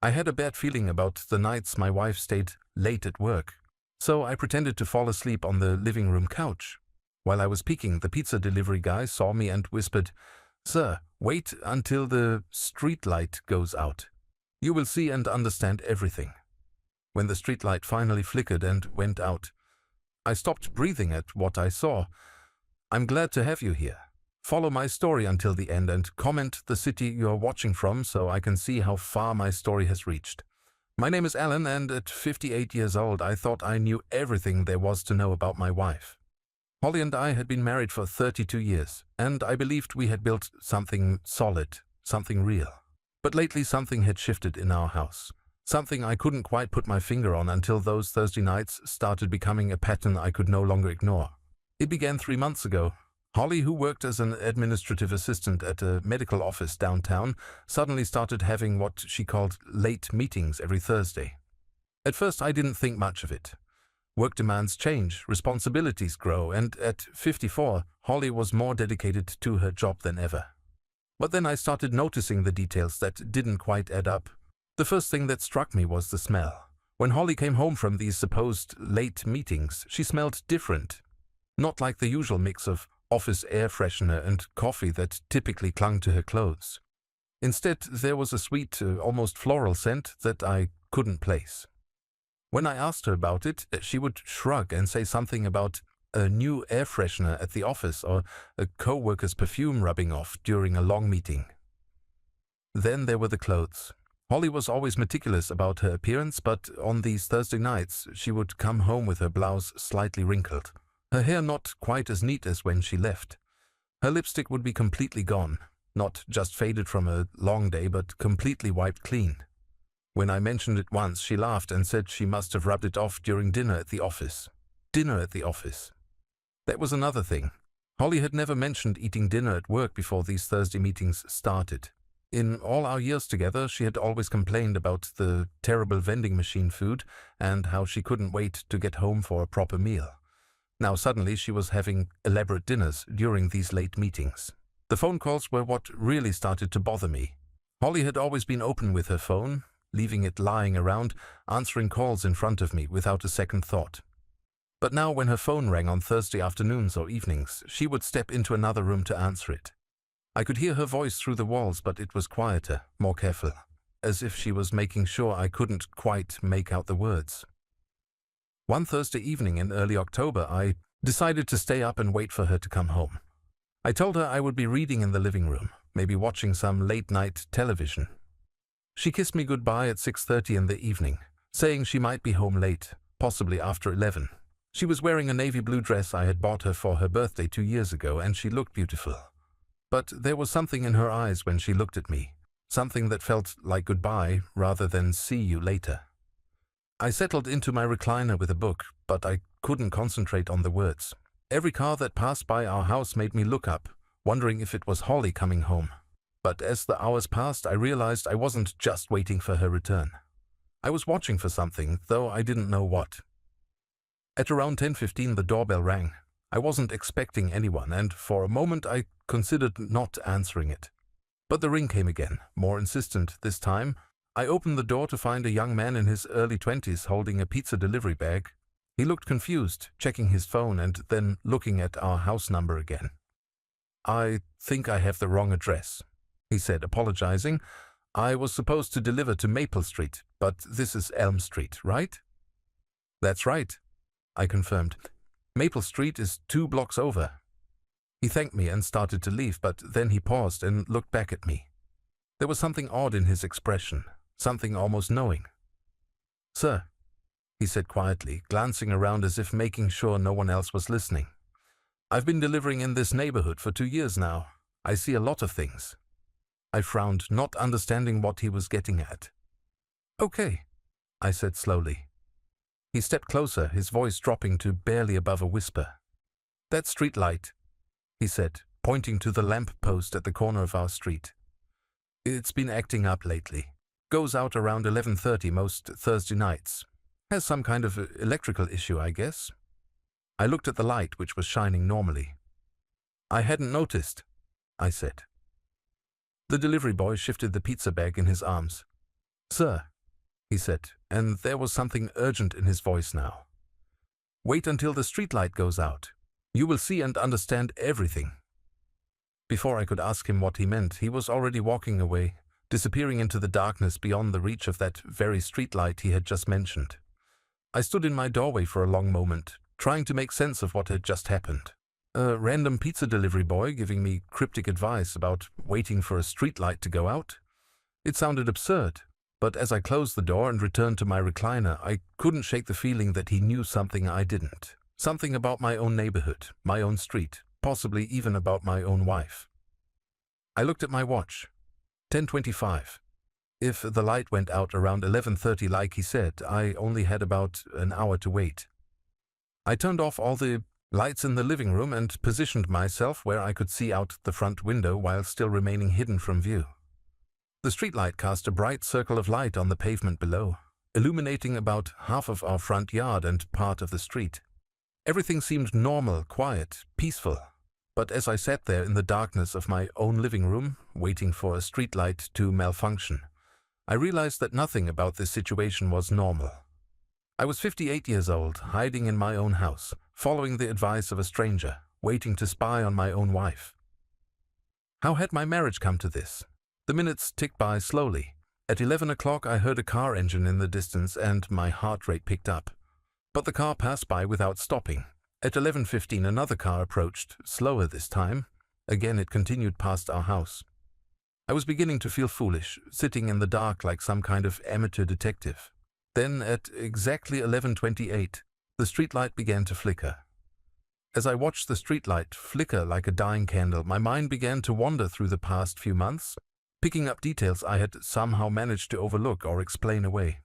I had a bad feeling about the nights my wife stayed late at work, so I pretended to fall asleep on the living room couch. While I was peeking, the pizza delivery guy saw me and whispered, "Sir, wait until the street light goes out. You will see and understand everything." When the street light finally flickered and went out, I stopped breathing at what I saw. "I'm glad to have you here. Follow my story until the end and comment the city you're watching from so I can see how far my story has reached. My name is Alan, and at 58 years old I thought I knew everything there was to know about my wife. Holly and I had been married for 32 years, and I believed we had built something solid, something real. But lately something had shifted in our house. Something I couldn't quite put my finger on until those Thursday nights started becoming a pattern I could no longer ignore. It began 3 months ago. Holly, who worked as an administrative assistant at a medical office downtown, suddenly started having what she called late meetings every Thursday. At first I didn't think much of it. Work demands change, responsibilities grow, and at 54, Holly was more dedicated to her job than ever. But then I started noticing the details that didn't quite add up. The first thing that struck me was the smell. When Holly came home from these supposed late meetings, she smelled different. Not like the usual mix of office air freshener and coffee that typically clung to her clothes. Instead, there was a sweet, almost floral scent that I couldn't place. When I asked her about it, she would shrug and say something about a new air freshener at the office or a co-worker's perfume rubbing off during a long meeting. Then there were the clothes. Holly was always meticulous about her appearance, but on these Thursday nights she would come home with her blouse slightly wrinkled, her hair not quite as neat as when she left. Her lipstick would be completely gone, not just faded from a long day, but completely wiped clean. When I mentioned it once, she laughed and said she must have rubbed it off during dinner at the office. Dinner at the office. That was another thing. Holly had never mentioned eating dinner at work before these Thursday meetings started. In all our years together, she had always complained about the terrible vending machine food and how she couldn't wait to get home for a proper meal. Now suddenly she was having elaborate dinners during these late meetings. The phone calls were what really started to bother me. Holly had always been open with her phone, leaving it lying around, answering calls in front of me without a second thought. But now when her phone rang on Thursday afternoons or evenings, she would step into another room to answer it. I could hear her voice through the walls, but it was quieter, more careful, as if she was making sure I couldn't quite make out the words. One Thursday evening in early October, I decided to stay up and wait for her to come home. I told her I would be reading in the living room, maybe watching some late-night television. She kissed me goodbye at 6:30 in the evening, saying she might be home late, possibly after 11. She was wearing a navy blue dress I had bought her for her birthday 2 years ago, and she looked beautiful. But there was something in her eyes when she looked at me, something that felt like goodbye rather than see you later. I settled into my recliner with a book, but I couldn't concentrate on the words. Every car that passed by our house made me look up, wondering if it was Holly coming home. But as the hours passed, I realized I wasn't just waiting for her return. I was watching for something, though I didn't know what. At around 10:15 the doorbell rang. I wasn't expecting anyone, and for a moment I considered not answering it. But the ring came again, more insistent this time. I opened the door to find a young man in his early 20s holding a pizza delivery bag. He looked confused, checking his phone and then looking at our house number again. "I think I have the wrong address," he said, apologizing. "I was supposed to deliver to Maple Street, but this is Elm Street, right?" "That's right," I confirmed. "Maple Street is 2 blocks over." He thanked me and started to leave, but then he paused and looked back at me. There was something odd in his expression, something almost knowing. "Sir," he said quietly, glancing around as if making sure no one else was listening. "I've been delivering in this neighborhood for 2 years now. I see a lot of things." I frowned, not understanding what he was getting at. "Okay," I said slowly. He stepped closer, his voice dropping to barely above a whisper. "That street light," he said, pointing to the lamp post at the corner of our street. "It's been acting up lately. Goes out around 11:30 most Thursday nights. Has some kind of electrical issue, I guess." I looked at the light, which was shining normally. "I hadn't noticed," I said. The delivery boy shifted the pizza bag in his arms. "Sir," he said, and there was something urgent in his voice now. "Wait until the streetlight goes out. You will see and understand everything." Before I could ask him what he meant, he was already walking away, disappearing into the darkness beyond the reach of that very streetlight he had just mentioned. I stood in my doorway for a long moment, trying to make sense of what had just happened. A random pizza delivery boy giving me cryptic advice about waiting for a streetlight to go out? It sounded absurd, but as I closed the door and returned to my recliner, I couldn't shake the feeling that he knew something I didn't. Something about my own neighborhood, my own street, possibly even about my own wife. I looked at my watch. 10:25. If the light went out around 11:30 like he said, I only had about an hour to wait. I turned off all the lights in the living room and positioned myself where I could see out the front window while still remaining hidden from view. The streetlight cast a bright circle of light on the pavement below, illuminating about half of our front yard and part of the street. Everything seemed normal, quiet, peaceful. But as I sat there in the darkness of my own living room, waiting for a streetlight to malfunction, I realized that nothing about this situation was normal. I was 58 years old, hiding in my own house, following the advice of a stranger, waiting to spy on my own wife. How had my marriage come to this? The minutes ticked by slowly. At 11 o'clock I heard a car engine in the distance and my heart rate picked up. But the car passed by without stopping. At 11:15 another car approached, slower this time. Again it continued past our house. I was beginning to feel foolish, sitting in the dark like some kind of amateur detective. Then, at exactly 11:28, the streetlight began to flicker. As I watched the streetlight flicker like a dying candle, my mind began to wander through the past few months, picking up details I had somehow managed to overlook or explain away.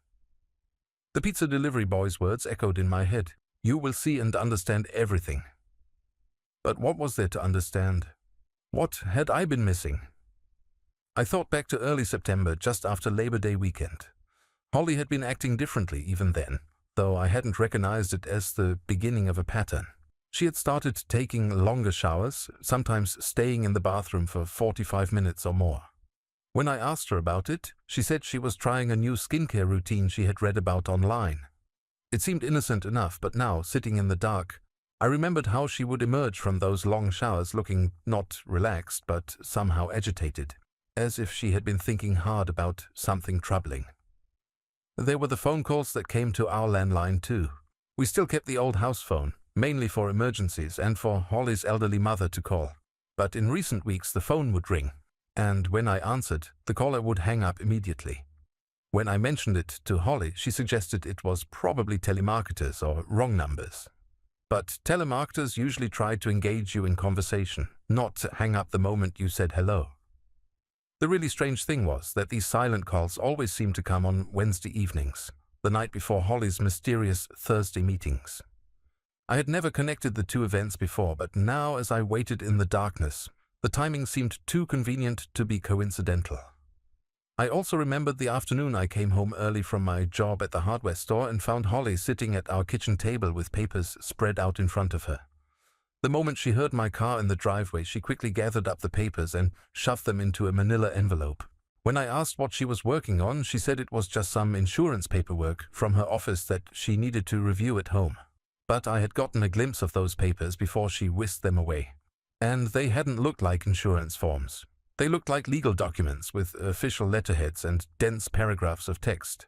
The pizza delivery boy's words echoed in my head. "You will see and understand everything." But what was there to understand? What had I been missing? I thought back to early September, just after Labor Day weekend. Holly had been acting differently even then, though I hadn't recognized it as the beginning of a pattern. She had started taking longer showers, sometimes staying in the bathroom for 45 minutes or more. When I asked her about it, she said she was trying a new skincare routine she had read about online. It seemed innocent enough, but now, sitting in the dark, I remembered how she would emerge from those long showers looking not relaxed, but somehow agitated, as if she had been thinking hard about something troubling. There were the phone calls that came to our landline too. We still kept the old house phone, mainly for emergencies and for Holly's elderly mother to call. But in recent weeks the phone would ring, and when I answered, the caller would hang up immediately. When I mentioned it to Holly, she suggested it was probably telemarketers or wrong numbers. But telemarketers usually tried to engage you in conversation, not hang up the moment you said hello. The really strange thing was that these silent calls always seemed to come on Wednesday evenings, the night before Holly's mysterious Thursday meetings. I had never connected the two events before, but now as I waited in the darkness, the timing seemed too convenient to be coincidental. I also remembered the afternoon I came home early from my job at the hardware store and found Holly sitting at our kitchen table with papers spread out in front of her. The moment she heard my car in the driveway, she quickly gathered up the papers and shoved them into a manila envelope. When I asked what she was working on, she said it was just some insurance paperwork from her office that she needed to review at home. But I had gotten a glimpse of those papers before she whisked them away. And they hadn't looked like insurance forms. They looked like legal documents with official letterheads and dense paragraphs of text.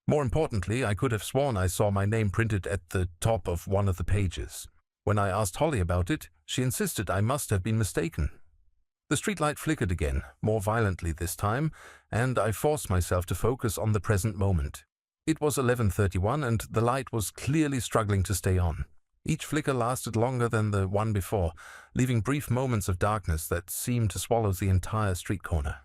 More importantly, I could have sworn I saw my name printed at the top of one of the pages. When I asked Holly about it, she insisted I must have been mistaken. The streetlight flickered again, more violently this time, and I forced myself to focus on the present moment. It was 11:31 and the light was clearly struggling to stay on. Each flicker lasted longer than the one before, leaving brief moments of darkness that seemed to swallow the entire street corner.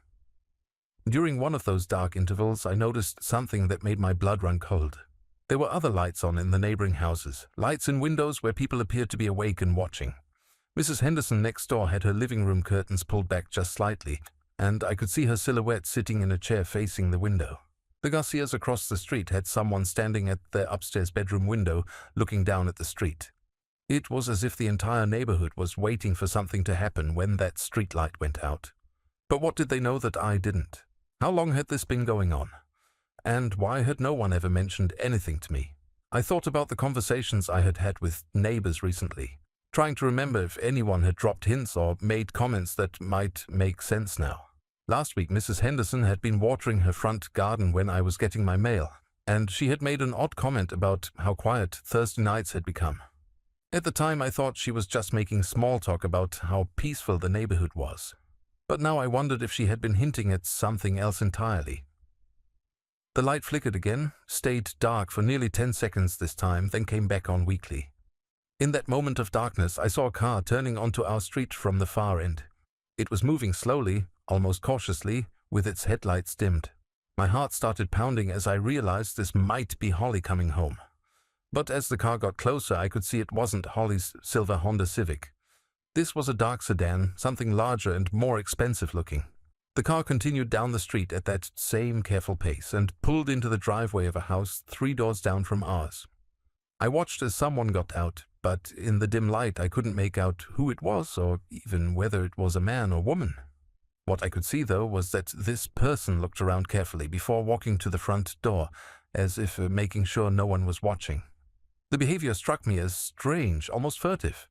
During one of those dark intervals, I noticed something that made my blood run cold. There were other lights on in the neighboring houses, lights in windows where people appeared to be awake and watching. Mrs. Henderson next door had her living room curtains pulled back just slightly, and I could see her silhouette sitting in a chair facing the window. The Garcias across the street had someone standing at their upstairs bedroom window, looking down at the street. It was as if the entire neighborhood was waiting for something to happen when that street light went out. But what did they know that I didn't? How long had this been going on? And why had no one ever mentioned anything to me? I thought about the conversations I had had with neighbors recently, trying to remember if anyone had dropped hints or made comments that might make sense now. Last week, Mrs. Henderson had been watering her front garden when I was getting my mail, and she had made an odd comment about how quiet Thursday nights had become. At the time, I thought she was just making small talk about how peaceful the neighborhood was. But now I wondered if she had been hinting at something else entirely. The light flickered again, stayed dark for nearly 10 seconds this time, then came back on weakly. In that moment of darkness, I saw a car turning onto our street from the far end. It was moving slowly, almost cautiously, with its headlights dimmed. My heart started pounding as I realized this might be Holly coming home. But as the car got closer, I could see it wasn't Holly's silver Honda Civic. This was a dark sedan, something larger and more expensive looking. The car continued down the street at that same careful pace and pulled into the driveway of a house 3 doors down from ours. I watched as someone got out, but in the dim light I couldn't make out who it was or even whether it was a man or woman. What I could see, though, was that this person looked around carefully before walking to the front door, as if making sure no one was watching. The behavior struck me as strange, almost furtive.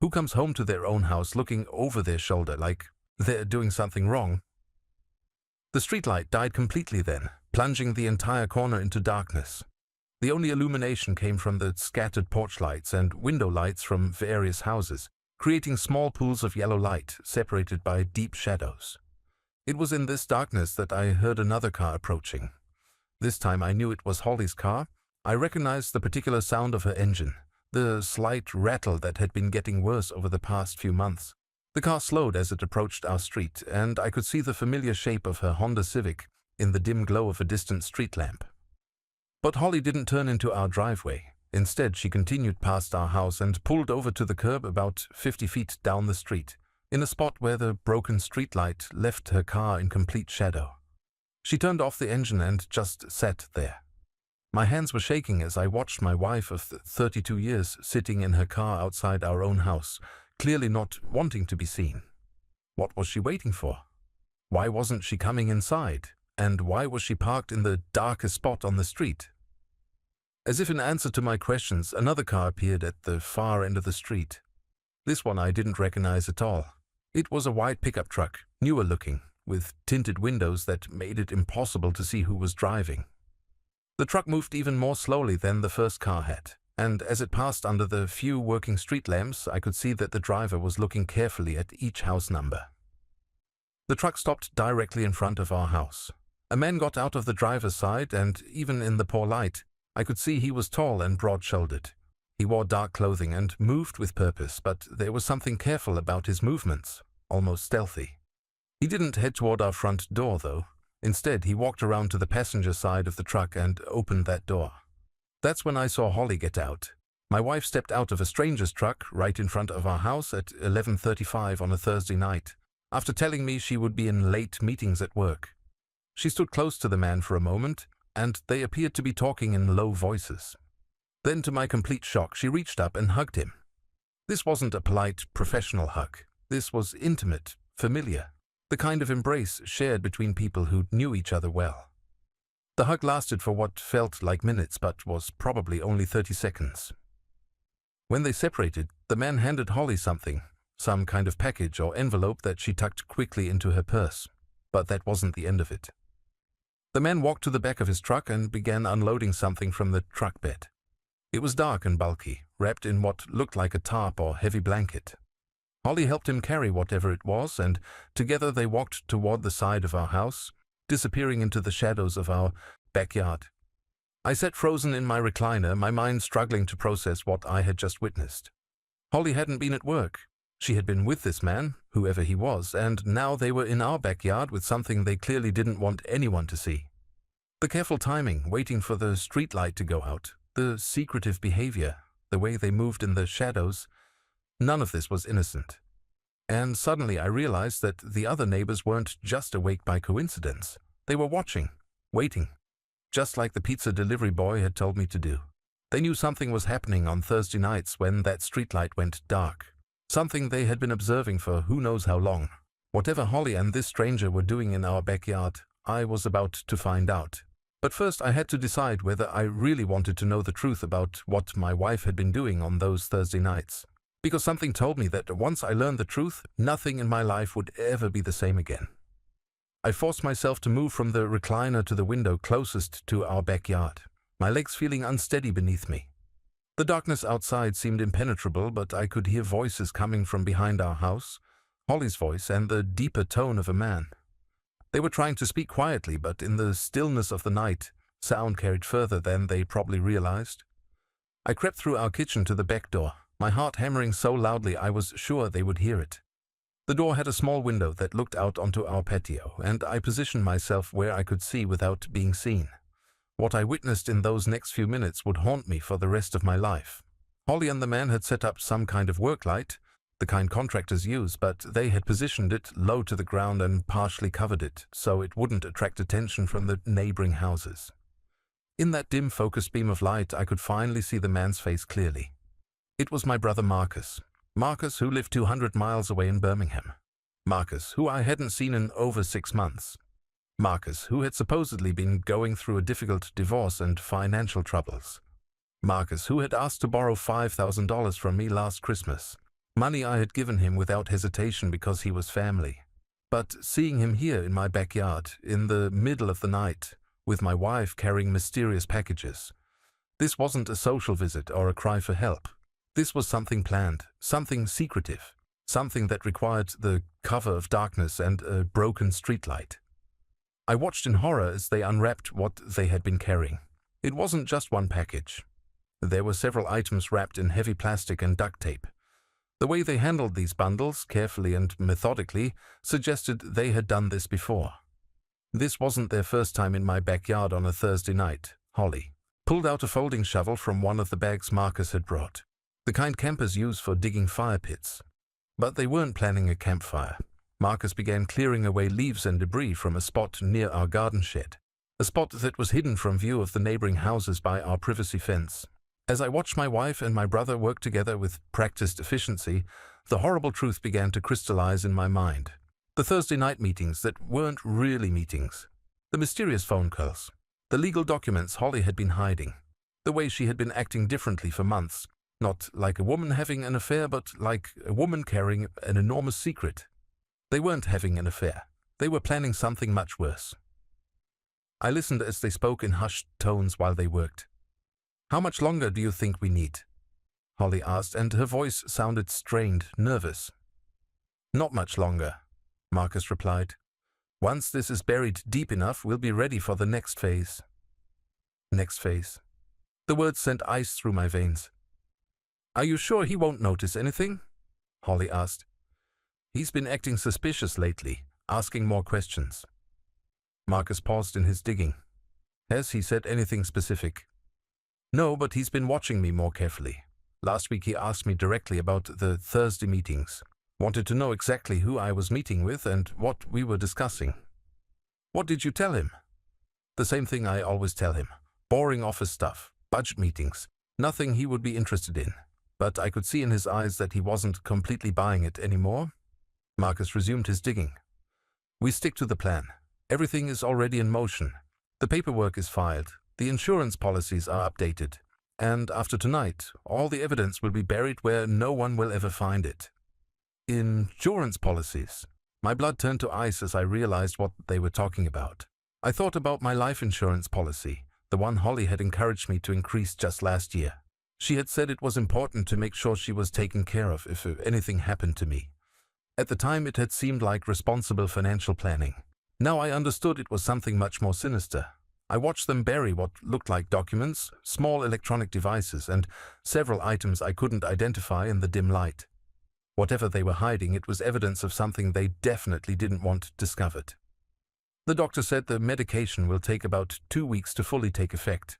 Who comes home to their own house looking over their shoulder like they're doing something wrong? The streetlight died completely then, plunging the entire corner into darkness. The only illumination came from the scattered porch lights and window lights from various houses, creating small pools of yellow light separated by deep shadows. It was in this darkness that I heard another car approaching. This time I knew it was Holly's car. I recognized the particular sound of her engine, the slight rattle that had been getting worse over the past few months. The car slowed as it approached our street, and I could see the familiar shape of her Honda Civic in the dim glow of a distant street lamp. But Holly didn't turn into our driveway. Instead, she continued past our house and pulled over to the curb about 50 feet down the street, in a spot where the broken streetlight left her car in complete shadow. She turned off the engine and just sat there. My hands were shaking as I watched my wife of 32 years sitting in her car outside our own house, clearly not wanting to be seen. What was she waiting for? Why wasn't she coming inside? And why was she parked in the darkest spot on the street? As if in answer to my questions, another car appeared at the far end of the street. This one I didn't recognize at all. It was a white pickup truck, newer looking, with tinted windows that made it impossible to see who was driving. The truck moved even more slowly than the first car had, and as it passed under the few working street lamps, I could see that the driver was looking carefully at each house number. The truck stopped directly in front of our house. A man got out of the driver's side, and even in the poor light, I could see he was tall and broad-shouldered. He wore dark clothing and moved with purpose, but there was something careful about his movements, almost stealthy. He didn't head toward our front door, though. Instead, he walked around to the passenger side of the truck and opened that door. That's when I saw Holly get out. My wife stepped out of a stranger's truck right in front of our house at 11:35 on a Thursday night, after telling me she would be in late meetings at work. She stood close to the man for a moment, and they appeared to be talking in low voices. Then, to my complete shock, she reached up and hugged him. This wasn't a polite, professional hug. This was intimate, familiar, the kind of embrace shared between people who knew each other well. The hug lasted for what felt like minutes, but was probably only 30 seconds. When they separated, the man handed Holly something, some kind of package or envelope that she tucked quickly into her purse. But that wasn't the end of it. The man walked to the back of his truck and began unloading something from the truck bed. It was dark and bulky, wrapped in what looked like a tarp or heavy blanket. Holly helped him carry whatever it was, and together they walked toward the side of our house, disappearing into the shadows of our backyard. I sat frozen in my recliner, my mind struggling to process what I had just witnessed. Holly hadn't been at work. She had been with this man, whoever he was, and now they were in our backyard with something they clearly didn't want anyone to see. The careful timing, waiting for the streetlight to go out, the secretive behavior, the way they moved in the shadows, none of this was innocent. And suddenly I realized that the other neighbors weren't just awake by coincidence. They were watching, waiting, just like the pizza delivery boy had told me to do. They knew something was happening on Thursday nights when that streetlight went dark. Something they had been observing for who knows how long. Whatever Holly and this stranger were doing in our backyard, I was about to find out. But first I had to decide whether I really wanted to know the truth about what my wife had been doing on those Thursday nights. Because something told me that once I learned the truth, nothing in my life would ever be the same again. I forced myself to move from the recliner to the window closest to our backyard, my legs feeling unsteady beneath me. The darkness outside seemed impenetrable, but I could hear voices coming from behind our house, Holly's voice and the deeper tone of a man. They were trying to speak quietly, but in the stillness of the night, sound carried further than they probably realized. I crept through our kitchen to the back door, my heart hammering so loudly I was sure they would hear it. The door had a small window that looked out onto our patio, and I positioned myself where I could see without being seen. What I witnessed in those next few minutes would haunt me for the rest of my life. Holly and the man had set up some kind of work light, the kind contractors use, but they had positioned it low to the ground and partially covered it, so it wouldn't attract attention from the neighboring houses. In that dim focused beam of light, I could finally see the man's face clearly. It was my brother Marcus. Marcus, who lived 200 miles away in Birmingham. Marcus, who I hadn't seen in over 6 months. Marcus, who had supposedly been going through a difficult divorce and financial troubles. Marcus, who had asked to borrow $5,000 from me last Christmas. Money I had given him without hesitation because he was family. But seeing him here in my backyard, in the middle of the night, with my wife carrying mysterious packages, this wasn't a social visit or a cry for help. This was something planned, something secretive, something that required the cover of darkness and a broken streetlight. I watched in horror as they unwrapped what they had been carrying. It wasn't just one package. There were several items wrapped in heavy plastic and duct tape. The way they handled these bundles, carefully and methodically, suggested they had done this before. This wasn't their first time in my backyard on a Thursday night. Holly pulled out a folding shovel from one of the bags Marcus had brought, the kind campers use for digging fire pits. But they weren't planning a campfire. Marcus began clearing away leaves and debris from a spot near our garden shed, a spot that was hidden from view of the neighboring houses by our privacy fence. As I watched my wife and my brother work together with practiced efficiency, the horrible truth began to crystallize in my mind. The Thursday night meetings that weren't really meetings. The mysterious phone calls. The legal documents Holly had been hiding. The way she had been acting differently for months. Not like a woman having an affair, but like a woman carrying an enormous secret. They weren't having an affair. They were planning something much worse. I listened as they spoke in hushed tones while they worked. "How much longer do you think we need?" Holly asked, and her voice sounded strained, nervous. "Not much longer," Marcus replied. "Once this is buried deep enough, we'll be ready for the next phase." Next phase. The words sent ice through my veins. "Are you sure he won't notice anything?" Holly asked. "He's been acting suspicious lately, asking more questions." Marcus paused in his digging. "Has he said anything specific?" "No, but he's been watching me more carefully. Last week he asked me directly about the Thursday meetings. Wanted to know exactly who I was meeting with and what we were discussing." "What did you tell him?" "The same thing I always tell him. Boring office stuff, budget meetings, nothing he would be interested in." But I could see in his eyes that he wasn't completely buying it anymore. Marcus resumed his digging. "We stick to the plan. Everything is already in motion. The paperwork is filed. The insurance policies are updated. And after tonight, all the evidence will be buried where no one will ever find it." Insurance policies. My blood turned to ice as I realized what they were talking about. I thought about my life insurance policy, the one Holly had encouraged me to increase just last year. She had said it was important to make sure she was taken care of if anything happened to me. At the time, it had seemed like responsible financial planning. Now I understood it was something much more sinister. I watched them bury what looked like documents, small electronic devices, and several items I couldn't identify in the dim light. Whatever they were hiding, it was evidence of something they definitely didn't want discovered. "The doctor said the medication will take about 2 weeks to fully take effect,"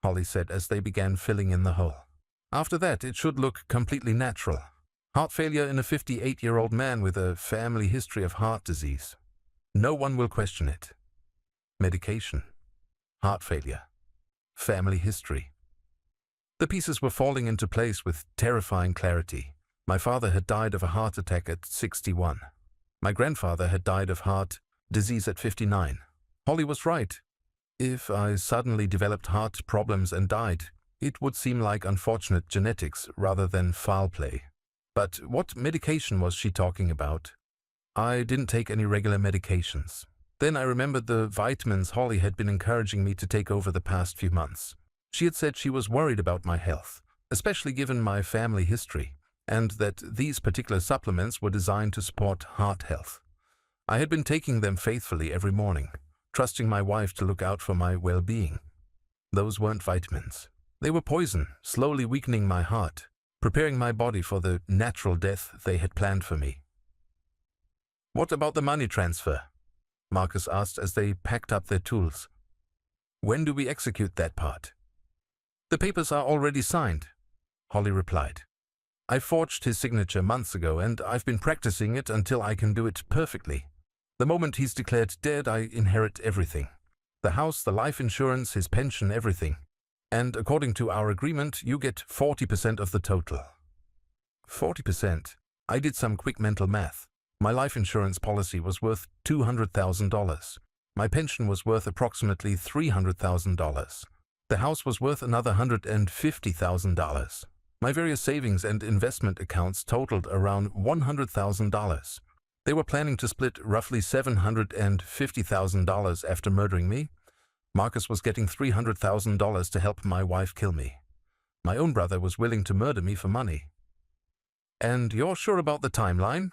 Holly said as they began filling in the hole. "After that, it should look completely natural. Heart failure in a 58-year-old man with a family history of heart disease. No one will question it. Medication. Heart failure. Family history." The pieces were falling into place with terrifying clarity. My father had died of a heart attack at 61. My grandfather had died of heart disease at 59. Holly was right. If I suddenly developed heart problems and died, it would seem like unfortunate genetics rather than foul play. But what medication was she talking about? I didn't take any regular medications. Then I remembered the vitamins Holly had been encouraging me to take over the past few months. She had said she was worried about my health, especially given my family history, and that these particular supplements were designed to support heart health. I had been taking them faithfully every morning, trusting my wife to look out for my well-being. Those weren't vitamins. They were poison, slowly weakening my heart, preparing my body for the natural death they had planned for me. "What about the money transfer?" Marcus asked as they packed up their tools. "When do we execute that part?" "The papers are already signed," Holly replied. "I forged his signature months ago, and I've been practicing it until I can do it perfectly. The moment he's declared dead, I inherit everything. The house, the life insurance, his pension, everything. And according to our agreement, you get 40% of the total." 40%? I did some quick mental math. My life insurance policy was worth $200,000. My pension was worth approximately $300,000. The house was worth another $150,000. My various savings and investment accounts totaled around $100,000. They were planning to split roughly $750,000 after murdering me. Marcus was getting $300,000 to help my wife kill me. My own brother was willing to murder me for money. "And you're sure about the timeline?"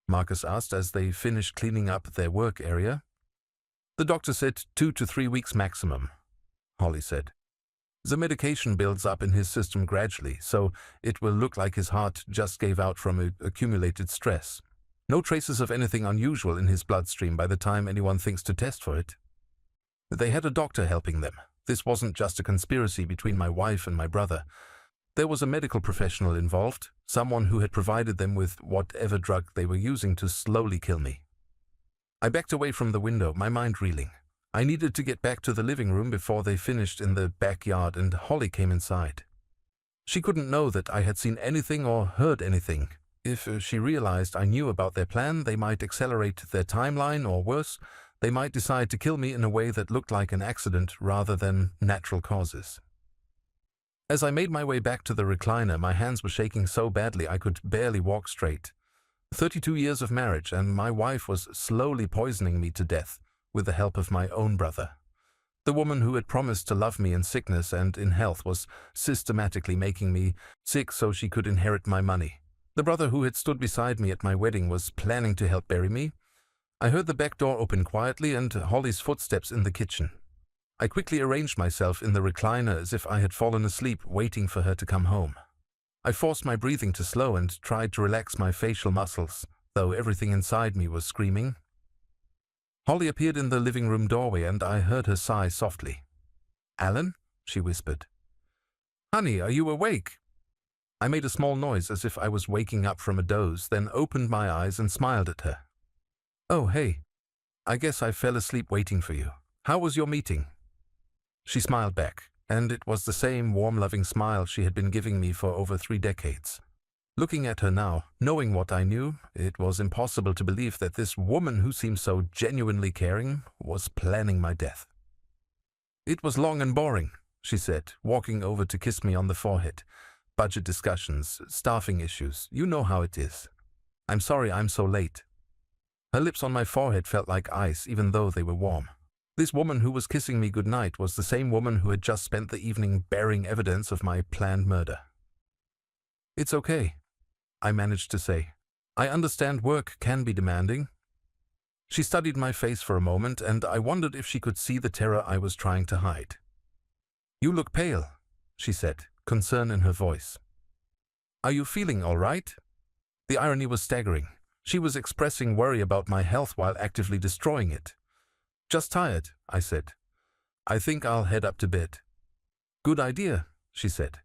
Marcus asked as they finished cleaning up their work area. "The doctor said 2 to 3 weeks maximum," Holly said. "The medication builds up in his system gradually, so it will look like his heart just gave out from accumulated stress. No traces of anything unusual in his bloodstream by the time anyone thinks to test for it." They had a doctor helping them. This wasn't just a conspiracy between my wife and my brother. There was a medical professional involved, someone who had provided them with whatever drug they were using to slowly kill me. I backed away from the window, my mind reeling. I needed to get back to the living room before they finished in the backyard, and Holly came inside. She couldn't know that I had seen anything or heard anything. If she realized I knew about their plan, they might accelerate their timeline, or worse, they might decide to kill me in a way that looked like an accident rather than natural causes. As I made my way back to the recliner, my hands were shaking so badly I could barely walk straight. 32 years of marriage, and my wife was slowly poisoning me to death with the help of my own brother. The woman who had promised to love me in sickness and in health was systematically making me sick so she could inherit my money. The brother who had stood beside me at my wedding was planning to help bury me. I heard the back door open quietly and Holly's footsteps in the kitchen. I quickly arranged myself in the recliner as if I had fallen asleep, waiting for her to come home. I forced my breathing to slow and tried to relax my facial muscles, though everything inside me was screaming. Holly appeared in the living room doorway and I heard her sigh softly. "Alan?" she whispered. "Honey, are you awake?" I made a small noise as if I was waking up from a doze, then opened my eyes and smiled at her. "Oh, hey. I guess I fell asleep waiting for you. How was your meeting?" She smiled back, and it was the same warm, loving smile she had been giving me for over 3 decades. Looking at her now, knowing what I knew, it was impossible to believe that this woman who seemed so genuinely caring was planning my death. "It was long and boring," she said, walking over to kiss me on the forehead. "Budget discussions, staffing issues, you know how it is. I'm sorry I'm so late." Her lips on my forehead felt like ice, even though they were warm. This woman who was kissing me goodnight was the same woman who had just spent the evening bearing evidence of my planned murder. "It's okay," I managed to say. "I understand work can be demanding." She studied my face for a moment, and I wondered if she could see the terror I was trying to hide. "You look pale," she said, concern in her voice. "Are you feeling all right?" The irony was staggering. She was expressing worry about my health while actively destroying it. "Just tired," I said. "I think I'll head up to bed." "Good idea," she said.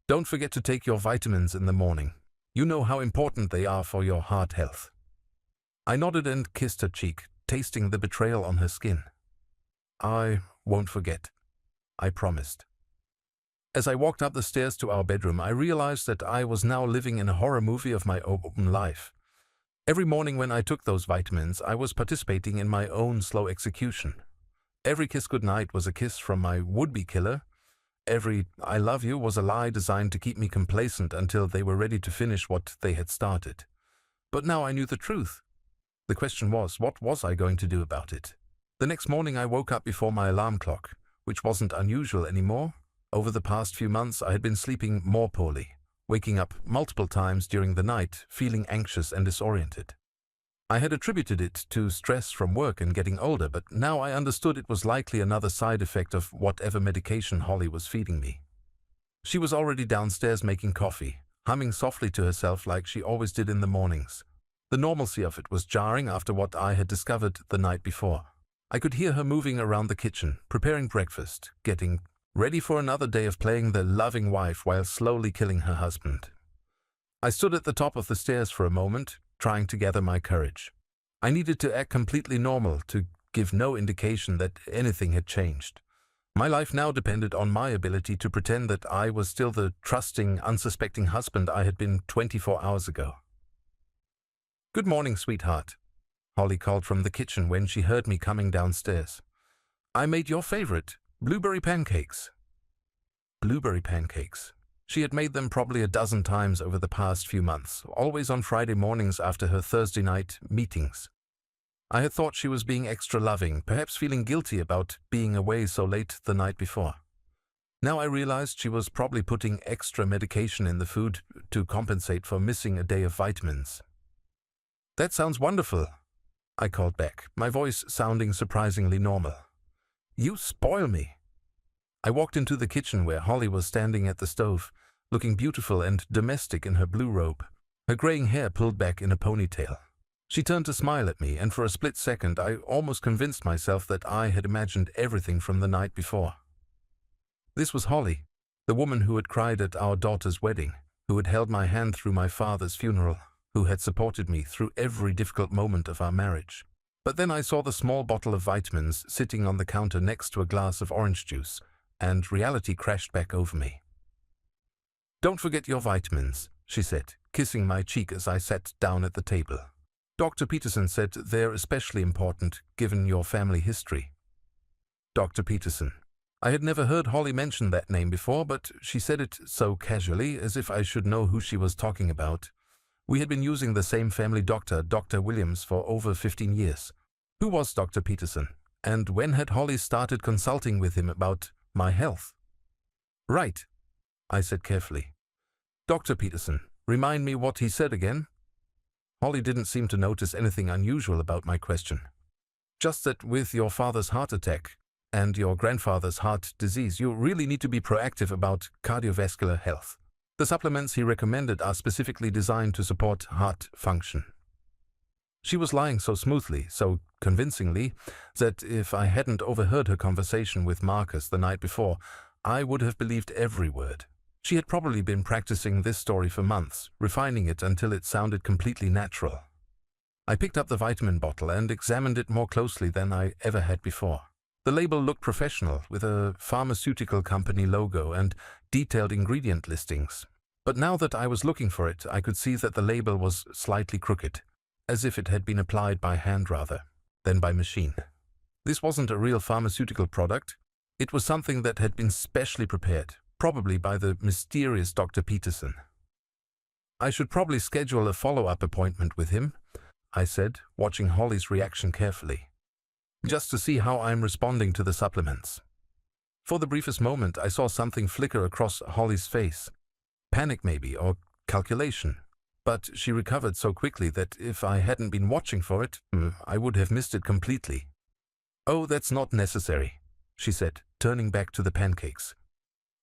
"Don't forget to take your vitamins in the morning. You know how important they are for your heart health." I nodded and kissed her cheek, tasting the betrayal on her skin. "I won't forget," I promised. As I walked up the stairs to our bedroom, I realized that I was now living in a horror movie of my own life. Every morning when I took those vitamins, I was participating in my own slow execution. Every kiss goodnight was a kiss from my would-be killer. Every "I love you" was a lie designed to keep me complacent until they were ready to finish what they had started. But now I knew the truth. The question was, what was I going to do about it? The next morning I woke up before my alarm clock, which wasn't unusual anymore. Over the past few months I had been sleeping more poorly, waking up multiple times during the night, feeling anxious and disoriented. I had attributed it to stress from work and getting older, but now I understood it was likely another side effect of whatever medication Holly was feeding me. She was already downstairs making coffee, humming softly to herself like she always did in the mornings. The normalcy of it was jarring after what I had discovered the night before. I could hear her moving around the kitchen, preparing breakfast, getting ready for another day of playing the loving wife while slowly killing her husband. I stood at the top of the stairs for a moment, trying to gather my courage. I needed to act completely normal, to give no indication that anything had changed. My life now depended on my ability to pretend that I was still the trusting, unsuspecting husband I had been 24 hours ago. "Good morning, sweetheart," Holly called from the kitchen when she heard me coming downstairs. "I made your favorite, blueberry pancakes." Blueberry pancakes. She had made them probably a dozen times over the past few months, always on Friday mornings after her Thursday night meetings. I had thought she was being extra loving, perhaps feeling guilty about being away so late the night before. Now I realized she was probably putting extra medication in the food to compensate for missing a day of vitamins. "That sounds wonderful," I called back, my voice sounding surprisingly normal. "You spoil me." I walked into the kitchen where Holly was standing at the stove, looking beautiful and domestic in her blue robe, her graying hair pulled back in a ponytail. She turned to smile at me, and for a split second I almost convinced myself that I had imagined everything from the night before. This was Holly, the woman who had cried at our daughter's wedding, who had held my hand through my father's funeral, who had supported me through every difficult moment of our marriage. But then I saw the small bottle of vitamins sitting on the counter next to a glass of orange juice, and reality crashed back over me. "Don't forget your vitamins," she said, kissing my cheek as I sat down at the table. "Dr. Peterson said they're especially important given your family history." Dr. Peterson. I had never heard Holly mention that name before, but she said it so casually, as if I should know who she was talking about. We had been using the same family doctor, Dr. Williams, for over 15 years. Who was Dr. Peterson? And when had Holly started consulting with him about my health? "Right," I said carefully. "Dr. Peterson, remind me what he said again?" Holly didn't seem to notice anything unusual about my question. "Just that with your father's heart attack and your grandfather's heart disease, you really need to be proactive about cardiovascular health. The supplements he recommended are specifically designed to support heart function." She was lying so smoothly, so convincingly, that if I hadn't overheard her conversation with Marcus the night before, I would have believed every word. She had probably been practicing this story for months, refining it until it sounded completely natural. I picked up the vitamin bottle and examined it more closely than I ever had before. The label looked professional, with a pharmaceutical company logo and detailed ingredient listings. But now that I was looking for it, I could see that the label was slightly crooked, as if it had been applied by hand rather than by machine. This wasn't a real pharmaceutical product. It was something that had been specially prepared, probably by the mysterious Dr. Peterson. "I should probably schedule a follow-up appointment with him," I said, watching Holly's reaction carefully, "just to see how I'm responding to the supplements." For the briefest moment, I saw something flicker across Holly's face. Panic maybe, or calculation. But she recovered so quickly that if I hadn't been watching for it, I would have missed it completely. "Oh, that's not necessary," she said, turning back to the pancakes.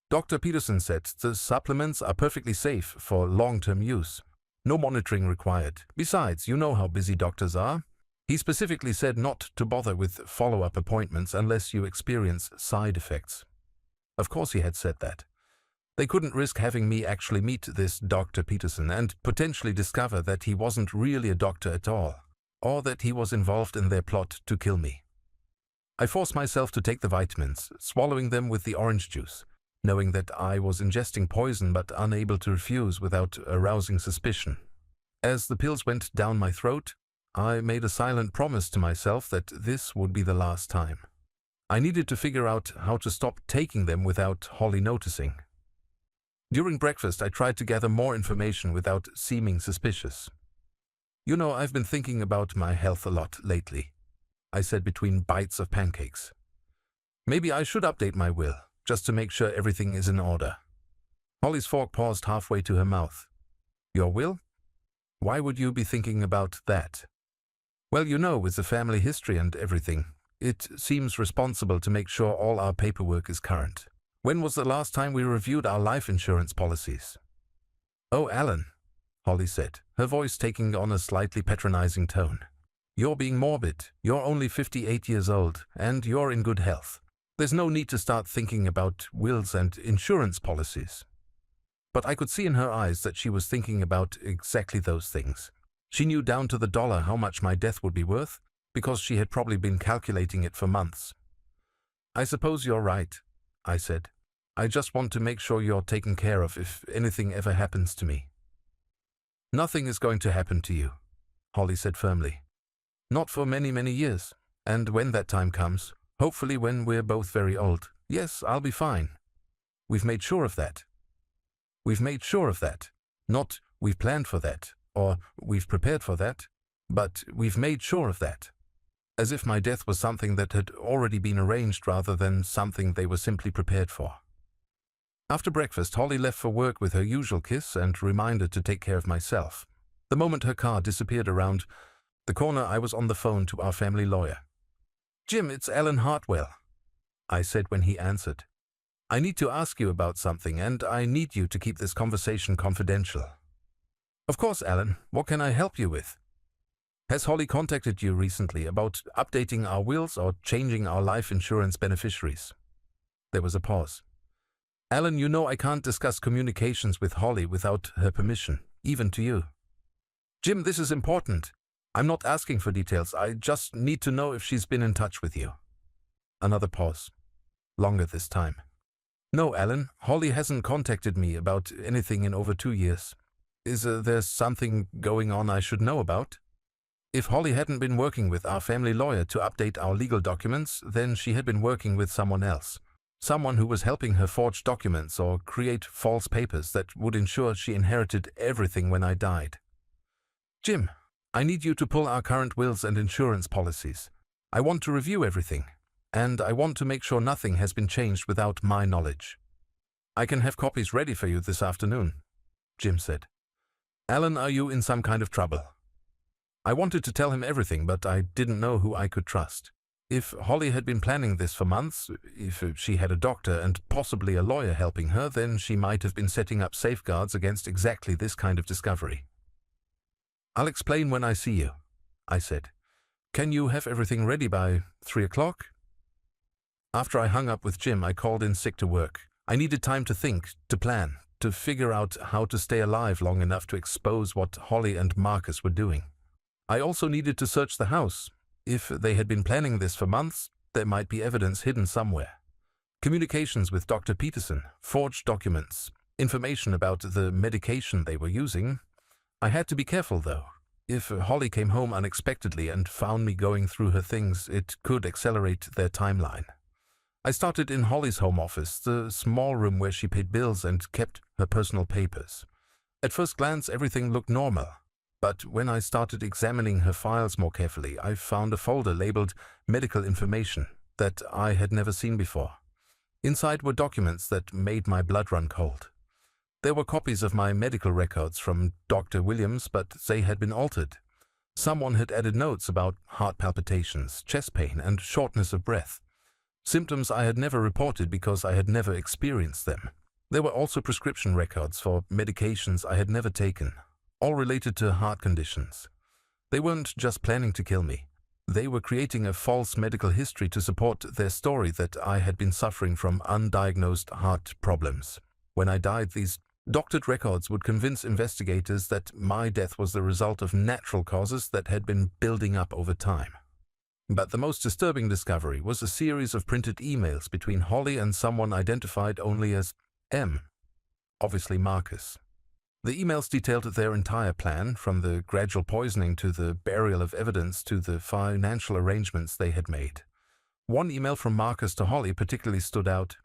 "Dr. Peterson said the supplements are perfectly safe for long-term use. No monitoring required. Besides, you know how busy doctors are. He specifically said not to bother with follow-up appointments unless you experience side effects." Of course he had said that. They couldn't risk having me actually meet this Dr. Peterson and potentially discover that he wasn't really a doctor at all, or that he was involved in their plot to kill me. I forced myself to take the vitamins, swallowing them with the orange juice, knowing that I was ingesting poison but unable to refuse without arousing suspicion. As the pills went down my throat, I made a silent promise to myself that this would be the last time. I needed to figure out how to stop taking them without Holly noticing. During breakfast, I tried to gather more information without seeming suspicious. You know, I've been thinking about my health a lot lately, I said between bites of pancakes. Maybe I should update my will, just to make sure everything is in order. Holly's fork paused halfway to her mouth. Your will? Why would you be thinking about that? Well, you know, with the family history and everything, it seems responsible to make sure all our paperwork is current. When was the last time we reviewed our life insurance policies? Oh, Alan, Holly said, her voice taking on a slightly patronizing tone. You're being morbid. You're only 58 years old, and you're in good health. There's no need to start thinking about wills and insurance policies. But I could see in her eyes that she was thinking about exactly those things. She knew down to the dollar how much my death would be worth, because she had probably been calculating it for months. I suppose you're right, I said. I just want to make sure you're taken care of if anything ever happens to me. Nothing is going to happen to you, Holly said firmly. Not for many, many years. And when that time comes, hopefully when we're both very old, yes, I'll be fine. We've made sure of that. We've made sure of that. Not we've planned for that, or we've prepared for that, but we've made sure of that. As if my death was something that had already been arranged rather than something they were simply prepared for. After breakfast, Holly left for work with her usual kiss and reminder to take care of myself. The moment her car disappeared around the corner, I was on the phone to our family lawyer. Jim, it's Alan Hartwell, I said when he answered. I need to ask you about something, and I need you to keep this conversation confidential. Of course, Alan. What can I help you with? Has Holly contacted you recently about updating our wills or changing our life insurance beneficiaries? There was a pause. Alan, you know I can't discuss communications with Holly without her permission, even to you. Jim, this is important. I'm not asking for details. I just need to know if she's been in touch with you. Another pause. Longer this time. No, Alan, Holly hasn't contacted me about anything in over 2 years. Is there something going on I should know about? If Holly hadn't been working with our family lawyer to update our legal documents, then she had been working with someone else. Someone who was helping her forge documents or create false papers that would ensure she inherited everything when I died. Jim, I need you to pull our current wills and insurance policies. I want to review everything, and I want to make sure nothing has been changed without my knowledge. I can have copies ready for you this afternoon, Jim said. Alan, are you in some kind of trouble? I wanted to tell him everything, but I didn't know who I could trust. If Holly had been planning this for months, if she had a doctor and possibly a lawyer helping her, then she might have been setting up safeguards against exactly this kind of discovery. I'll explain when I see you, I said. Can you have everything ready by 3 o'clock? After I hung up with Jim, I called in sick to work. I needed time to think, to plan, to figure out how to stay alive long enough to expose what Holly and Marcus were doing. I also needed to search the house. If they had been planning this for months, there might be evidence hidden somewhere. Communications with Dr. Peterson, forged documents, information about the medication they were using. I had to be careful, though. If Holly came home unexpectedly and found me going through her things, it could accelerate their timeline. I started in Holly's home office, the small room where she paid bills and kept her personal papers. At first glance, everything looked normal. But when I started examining her files more carefully, I found a folder labeled medical information that I had never seen before. Inside were documents that made my blood run cold. There were copies of my medical records from Dr. Williams, but they had been altered. Someone had added notes about heart palpitations, chest pain, and shortness of breath. Symptoms I had never reported because I had never experienced them. There were also prescription records for medications I had never taken, all related to heart conditions. They weren't just planning to kill me. They were creating a false medical history to support their story that I had been suffering from undiagnosed heart problems. When I died, these doctored records would convince investigators that my death was the result of natural causes that had been building up over time. But the most disturbing discovery was a series of printed emails between Holly and someone identified only as M, obviously Marcus. The emails detailed their entire plan, from the gradual poisoning to the burial of evidence to the financial arrangements they had made. One email from Marcus to Holly particularly stood out.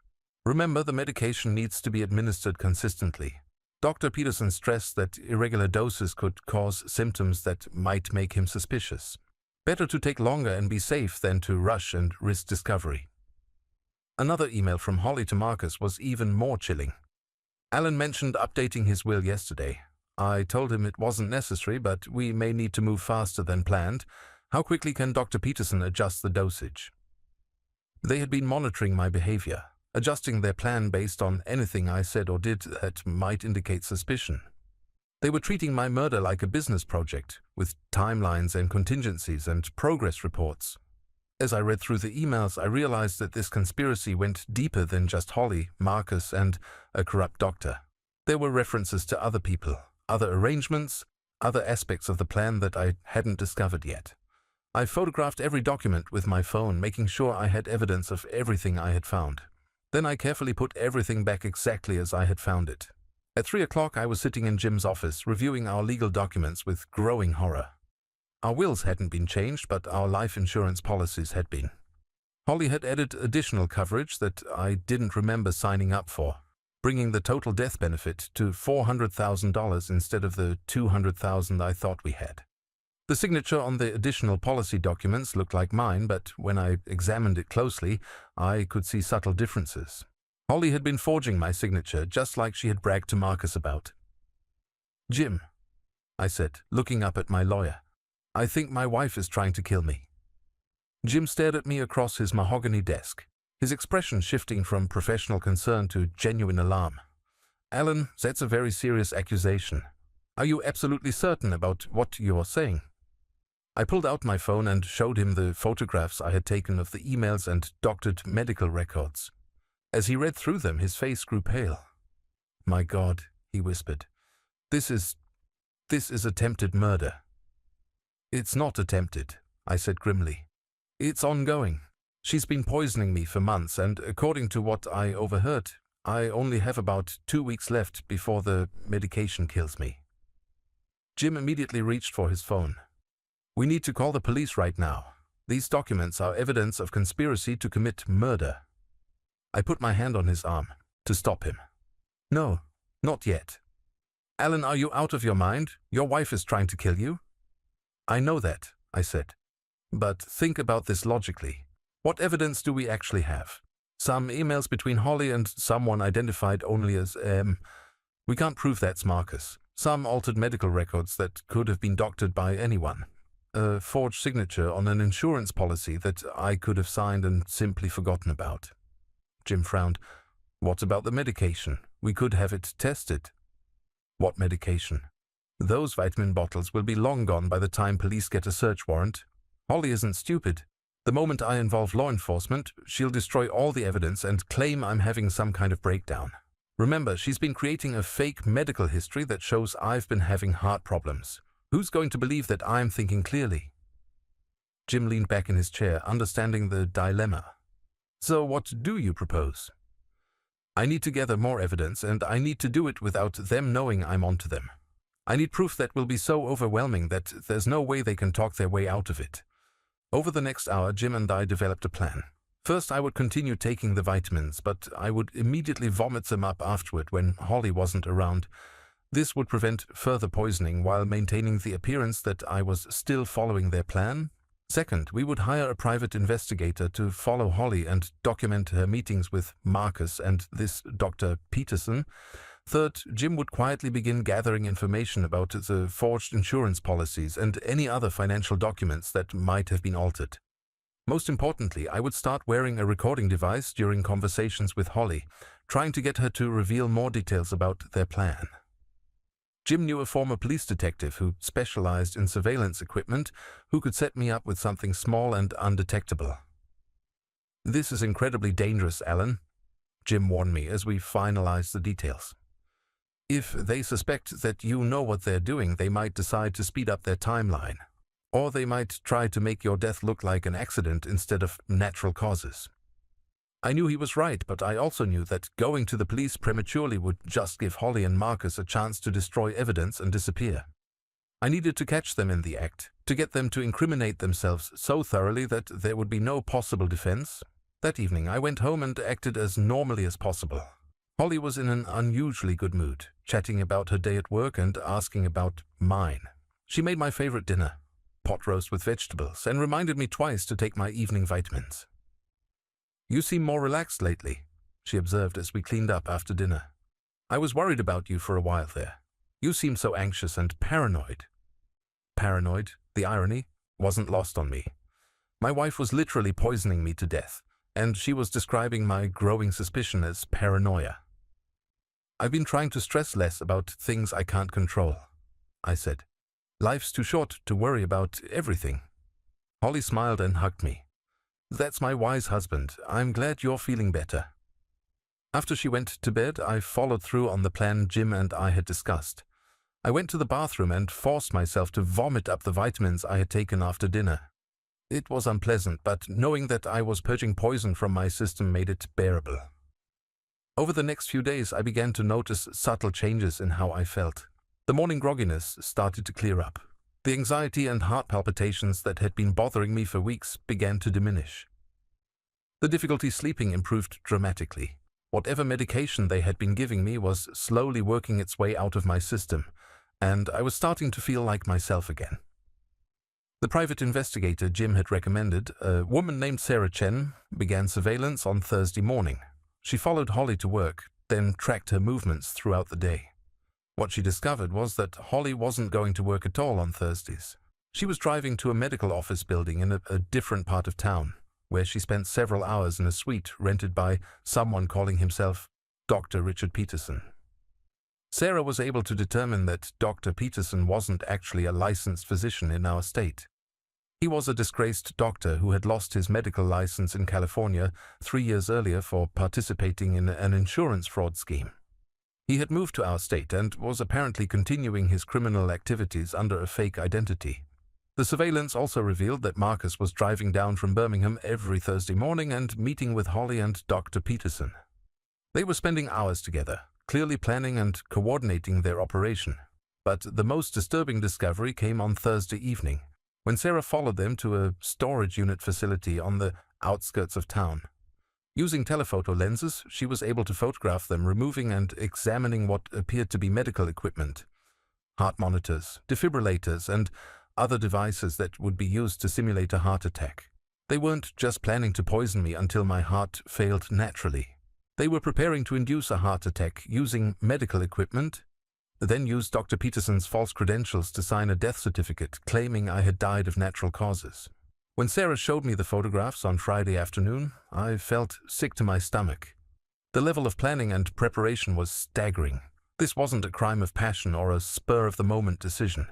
Remember, the medication needs to be administered consistently. Dr. Peterson stressed that irregular doses could cause symptoms that might make him suspicious. Better to take longer and be safe than to rush and risk discovery. Another email from Holly to Marcus was even more chilling. Alan mentioned updating his will yesterday. I told him it wasn't necessary, but we may need to move faster than planned. How quickly can Dr. Peterson adjust the dosage? They had been monitoring my behavior, adjusting their plan based on anything I said or did that might indicate suspicion. They were treating my murder like a business project, with timelines and contingencies and progress reports. As I read through the emails, I realized that this conspiracy went deeper than just Holly, Marcus, and a corrupt doctor. There were references to other people, other arrangements, other aspects of the plan that I hadn't discovered yet. I photographed every document with my phone, making sure I had evidence of everything I had found. Then I carefully put everything back exactly as I had found it. At 3 o'clock, I was sitting in Jim's office, reviewing our legal documents with growing horror. Our wills hadn't been changed, but our life insurance policies had been. Holly had added additional coverage that I didn't remember signing up for, bringing the total death benefit to $400,000 instead of the $200,000 I thought we had. The signature on the additional policy documents looked like mine, but when I examined it closely, I could see subtle differences. Holly had been forging my signature, just like she had bragged to Marcus about. "Jim," I said, looking up at my lawyer, "I think my wife is trying to kill me." Jim stared at me across his mahogany desk, his expression shifting from professional concern to genuine alarm. "Alan, that's a very serious accusation. Are you absolutely certain about what you're saying?" I pulled out my phone and showed him the photographs I had taken of the emails and doctored medical records. As he read through them, his face grew pale. "My God," he whispered, This is attempted murder." "It's not attempted," I said grimly. "It's ongoing. She's been poisoning me for months, and according to what I overheard, I only have about 2 weeks left before the medication kills me." Jim immediately reached for his phone. "We need to call the police right now. These documents are evidence of conspiracy to commit murder." I put my hand on his arm to stop him. "No, not yet." "Alan, are you out of your mind? Your wife is trying to kill you." "I know that," I said. "But think about this logically. What evidence do we actually have? Some emails between Holly and someone identified only as, we can't prove that's Marcus. Some altered medical records that could have been doctored by anyone. A forged signature on an insurance policy that I could have signed and simply forgotten about." Jim frowned. "What about the medication? We could have it tested." "What medication?" "Those vitamin bottles will be long gone by the time police get a search warrant. Holly isn't stupid. The moment I involve law enforcement, she'll destroy all the evidence and claim I'm having some kind of breakdown. Remember, she's been creating a fake medical history that shows I've been having heart problems. Who's going to believe that I'm thinking clearly?" Jim leaned back in his chair, understanding the dilemma. "So what do you propose?" "I need to gather more evidence, and I need to do it without them knowing I'm onto them. I need proof that will be so overwhelming that there's no way they can talk their way out of it." Over the next hour, Jim and I developed a plan. First, I would continue taking the vitamins, but I would immediately vomit them up afterward when Holly wasn't around. This would prevent further poisoning while maintaining the appearance that I was still following their plan. Second, we would hire a private investigator to follow Holly and document her meetings with Marcus and this Dr. Peterson. Third, Jim would quietly begin gathering information about the forged insurance policies and any other financial documents that might have been altered. Most importantly, I would start wearing a recording device during conversations with Holly, trying to get her to reveal more details about their plan. Jim knew a former police detective who specialized in surveillance equipment who could set me up with something small and undetectable. "This is incredibly dangerous, Alan," Jim warned me as we finalized the details. "If they suspect that you know what they're doing, they might decide to speed up their timeline. Or they might try to make your death look like an accident instead of natural causes." I knew he was right, but I also knew that going to the police prematurely would just give Holly and Marcus a chance to destroy evidence and disappear. I needed to catch them in the act, to get them to incriminate themselves so thoroughly that there would be no possible defense. That evening, I went home and acted as normally as possible. Holly was in an unusually good mood, chatting about her day at work and asking about mine. She made my favorite dinner, pot roast with vegetables, and reminded me twice to take my evening vitamins. "You seem more relaxed lately," she observed as we cleaned up after dinner. "I was worried about you for a while there. You seemed so anxious and paranoid." Paranoid, the irony, wasn't lost on me. My wife was literally poisoning me to death, and she was describing my growing suspicion as paranoia. "I've been trying to stress less about things I can't control," I said. "Life's too short to worry about everything." Holly smiled and hugged me. "That's my wise husband. I'm glad you're feeling better." After she went to bed, I followed through on the plan Jim and I had discussed. I went to the bathroom and forced myself to vomit up the vitamins I had taken after dinner. It was unpleasant, but knowing that I was purging poison from my system made it bearable. Over the next few days, I began to notice subtle changes in how I felt. The morning grogginess started to clear up. The anxiety and heart palpitations that had been bothering me for weeks began to diminish. The difficulty sleeping improved dramatically. Whatever medication they had been giving me was slowly working its way out of my system, and I was starting to feel like myself again. The private investigator Jim had recommended, a woman named Sarah Chen, began surveillance on Thursday morning. She followed Holly to work, then tracked her movements throughout the day. What she discovered was that Holly wasn't going to work at all on Thursdays. She was driving to a medical office building in a different part of town, where she spent several hours in a suite rented by someone calling himself Dr. Richard Peterson. Sarah was able to determine that Dr. Peterson wasn't actually a licensed physician in our state. He was a disgraced doctor who had lost his medical license in California 3 years earlier for participating in an insurance fraud scheme. He had moved to our state and was apparently continuing his criminal activities under a fake identity. The surveillance also revealed that Marcus was driving down from Birmingham every Thursday morning and meeting with Holly and Dr. Peterson. They were spending hours together, clearly planning and coordinating their operation. But the most disturbing discovery came on Thursday evening, when Sarah followed them to a storage unit facility on the outskirts of town. Using telephoto lenses, she was able to photograph them, removing and examining what appeared to be medical equipment, heart monitors, defibrillators, and other devices that would be used to simulate a heart attack. They weren't just planning to poison me until my heart failed naturally. They were preparing to induce a heart attack using medical equipment, then used Dr. Peterson's false credentials to sign a death certificate claiming I had died of natural causes. When Sarah showed me the photographs on Friday afternoon, I felt sick to my stomach. The level of planning and preparation was staggering. This wasn't a crime of passion or a spur-of-the-moment decision.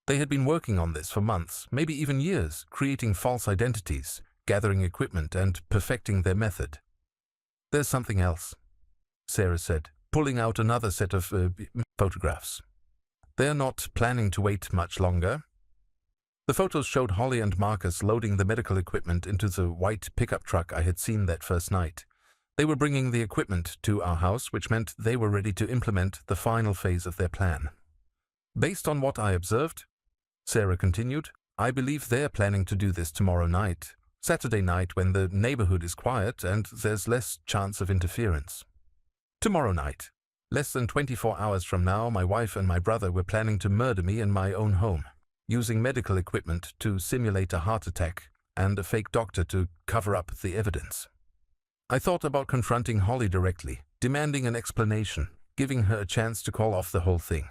They had been working on this for months, maybe even years, creating false identities, gathering equipment, and perfecting their method. "There's something else," Sarah said, pulling out another set of photographs. "They're not planning to wait much longer." The photos showed Holly and Marcus loading the medical equipment into the white pickup truck I had seen that first night. They were bringing the equipment to our house, which meant they were ready to implement the final phase of their plan. "Based on what I observed," Sarah continued, "I believe they're planning to do this tomorrow night, Saturday night when the neighborhood is quiet and there's less chance of interference. Tomorrow night, less than 24 hours from now, my wife and my brother were planning to murder me in my own home, using medical equipment to simulate a heart attack and a fake doctor to cover up the evidence. I thought about confronting Holly directly, demanding an explanation, giving her a chance to call off the whole thing.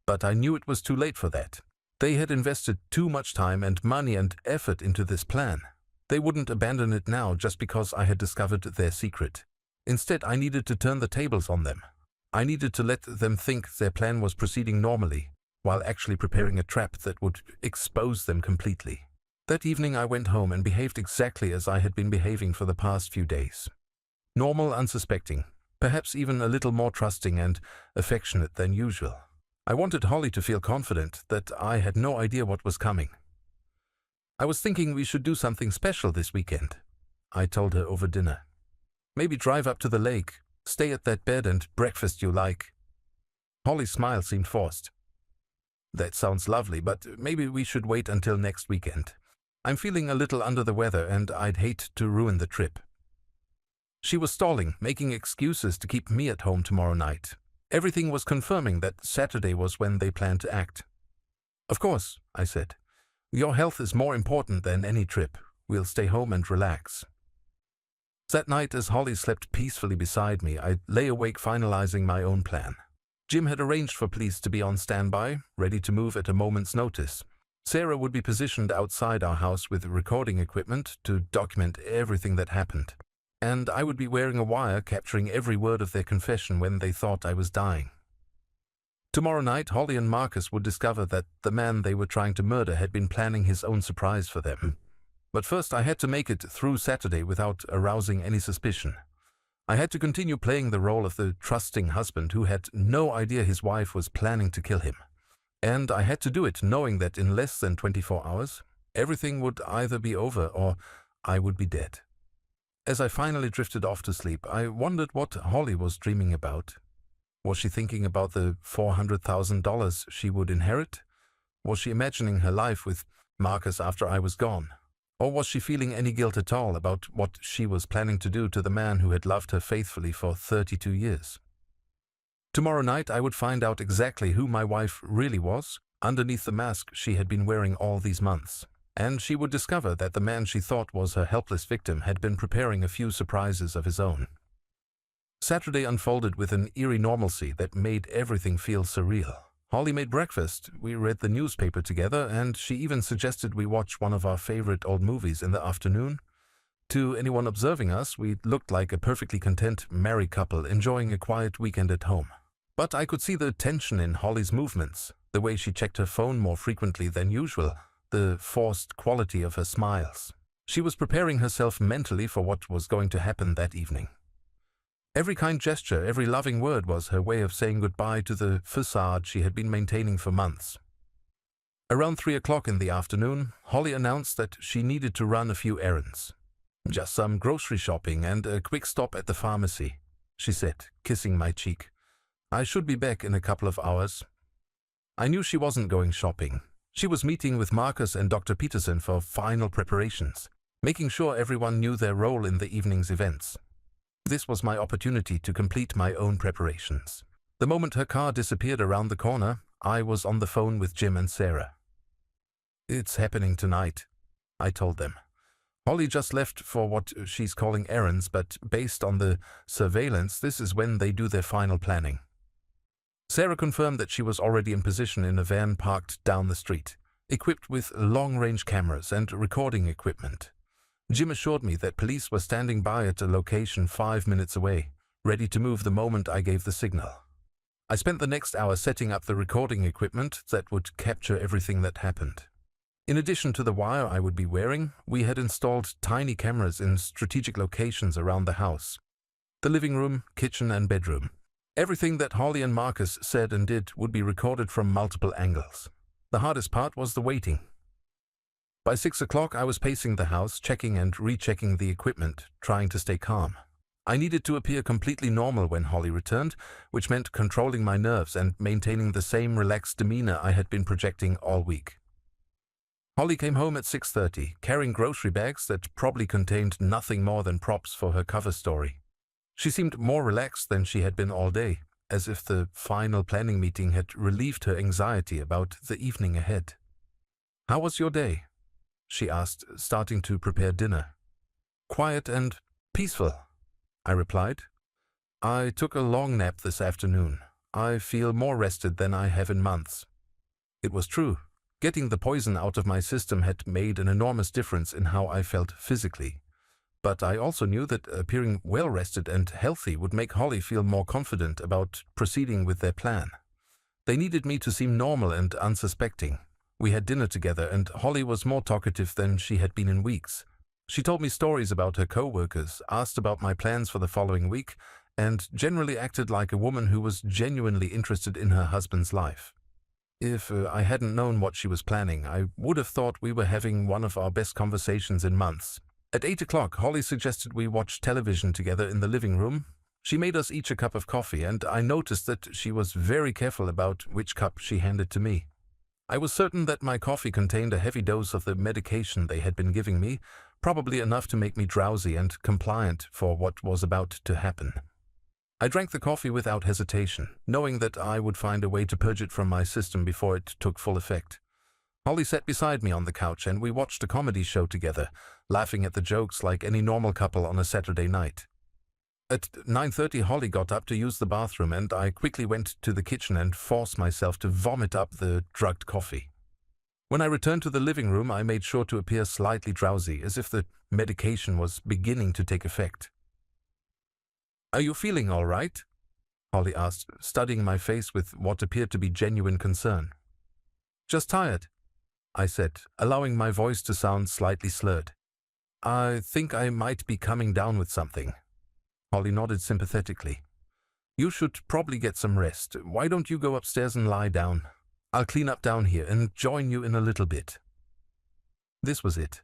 But I knew it was too late for that. They had invested too much time and money and effort into this plan. They wouldn't abandon it now just because I had discovered their secret. Instead, I needed to turn the tables on them. I needed to let them think their plan was proceeding normally, while actually preparing a trap that would expose them completely. That evening I went home and behaved exactly as I had been behaving for the past few days. Normal, unsuspecting, perhaps even a little more trusting and affectionate than usual. I wanted Holly to feel confident that I had no idea what was coming. "I was thinking we should do something special this weekend," I told her over dinner. "Maybe drive up to the lake, stay at that bed and breakfast you like." Holly's smile seemed forced. That sounds lovely, but maybe we should wait until next weekend. I'm feeling a little under the weather and I'd hate to ruin the trip. She was stalling, making excuses to keep me at home tomorrow night. Everything was confirming that Saturday was when they planned to act. Of course, I said. Your health is more important than any trip. We'll stay home and relax. That night, as Holly slept peacefully beside me, I lay awake finalizing my own plan. Jim had arranged for police to be on standby, ready to move at a moment's notice. Sarah would be positioned outside our house with recording equipment to document everything that happened. And I would be wearing a wire capturing every word of their confession when they thought I was dying. Tomorrow night, Holly and Marcus would discover that the man they were trying to murder had been planning his own surprise for them. But first I had to make it through Saturday without arousing any suspicion. I had to continue playing the role of the trusting husband who had no idea his wife was planning to kill him. And I had to do it knowing that in less than 24 hours, everything would either be over or I would be dead. As I finally drifted off to sleep, I wondered what Holly was dreaming about. Was she thinking about the $400,000 she would inherit? Was she imagining her life with Marcus after I was gone? Or was she feeling any guilt at all about what she was planning to do to the man who had loved her faithfully for 32 years? Tomorrow night I would find out exactly who my wife really was, underneath the mask she had been wearing all these months. And she would discover that the man she thought was her helpless victim had been preparing a few surprises of his own. Saturday unfolded with an eerie normalcy that made everything feel surreal. Holly made breakfast, we read the newspaper together, and she even suggested we watch one of our favorite old movies in the afternoon. To anyone observing us, we looked like a perfectly content married couple enjoying a quiet weekend at home. But I could see the tension in Holly's movements, the way she checked her phone more frequently than usual, the forced quality of her smiles. She was preparing herself mentally for what was going to happen that evening. Every kind gesture, every loving word was her way of saying goodbye to the facade she had been maintaining for months. Around 3 o'clock in the afternoon, Holly announced that she needed to run a few errands. Just some grocery shopping and a quick stop at the pharmacy, she said, kissing my cheek. I should be back in a couple of hours. I knew she wasn't going shopping. She was meeting with Marcus and Dr. Peterson for final preparations, making sure everyone knew their role in the evening's events. This was my opportunity to complete my own preparations. The moment her car disappeared around the corner, I was on the phone with Jim and Sarah. It's happening tonight, I told them. Holly just left for what she's calling errands, but based on the surveillance, this is when they do their final planning. Sarah confirmed that she was already in position in a van parked down the street, equipped with long-range cameras and recording equipment. Jim assured me that police were standing by at a location 5 minutes away, ready to move the moment I gave the signal. I spent the next hour setting up the recording equipment that would capture everything that happened. In addition to the wire I would be wearing, we had installed tiny cameras in strategic locations around the house: the living room, kitchen, and bedroom. Everything that Holly and Marcus said and did would be recorded from multiple angles. The hardest part was the waiting. By 6 o'clock, I was pacing the house, checking and rechecking the equipment, trying to stay calm. I needed to appear completely normal when Holly returned, which meant controlling my nerves and maintaining the same relaxed demeanor I had been projecting all week. Holly came home at 6:30, carrying grocery bags that probably contained nothing more than props for her cover story. She seemed more relaxed than she had been all day, as if the final planning meeting had relieved her anxiety about the evening ahead. "How was your day?" she asked, starting to prepare dinner. "Quiet and peaceful," I replied. "I took a long nap this afternoon. I feel more rested than I have in months." It was true. Getting the poison out of my system had made an enormous difference in how I felt physically. But I also knew that appearing well-rested and healthy would make Holly feel more confident about proceeding with their plan. They needed me to seem normal and unsuspecting. We had dinner together, and Holly was more talkative than she had been in weeks. She told me stories about her co-workers, asked about my plans for the following week, and generally acted like a woman who was genuinely interested in her husband's life. If I hadn't known what she was planning, I would have thought we were having one of our best conversations in months. At 8 o'clock, Holly suggested we watch television together in the living room. She made us each a cup of coffee, and I noticed that she was very careful about which cup she handed to me. I was certain that my coffee contained a heavy dose of the medication they had been giving me, probably enough to make me drowsy and compliant for what was about to happen. I drank the coffee without hesitation, knowing that I would find a way to purge it from my system before it took full effect. Holly sat beside me on the couch and we watched a comedy show together, laughing at the jokes like any normal couple on a Saturday night. At 9:30, Holly got up to use the bathroom and I quickly went to the kitchen and forced myself to vomit up the drugged coffee. When I returned to the living room, I made sure to appear slightly drowsy, as if the medication was beginning to take effect. "Are you feeling all right?" Holly asked, studying my face with what appeared to be genuine concern. "Just tired," I said, allowing my voice to sound slightly slurred. "I think I might be coming down with something." Holly nodded sympathetically. "You should probably get some rest. Why don't you go upstairs and lie down? I'll clean up down here and join you in a little bit." This was it.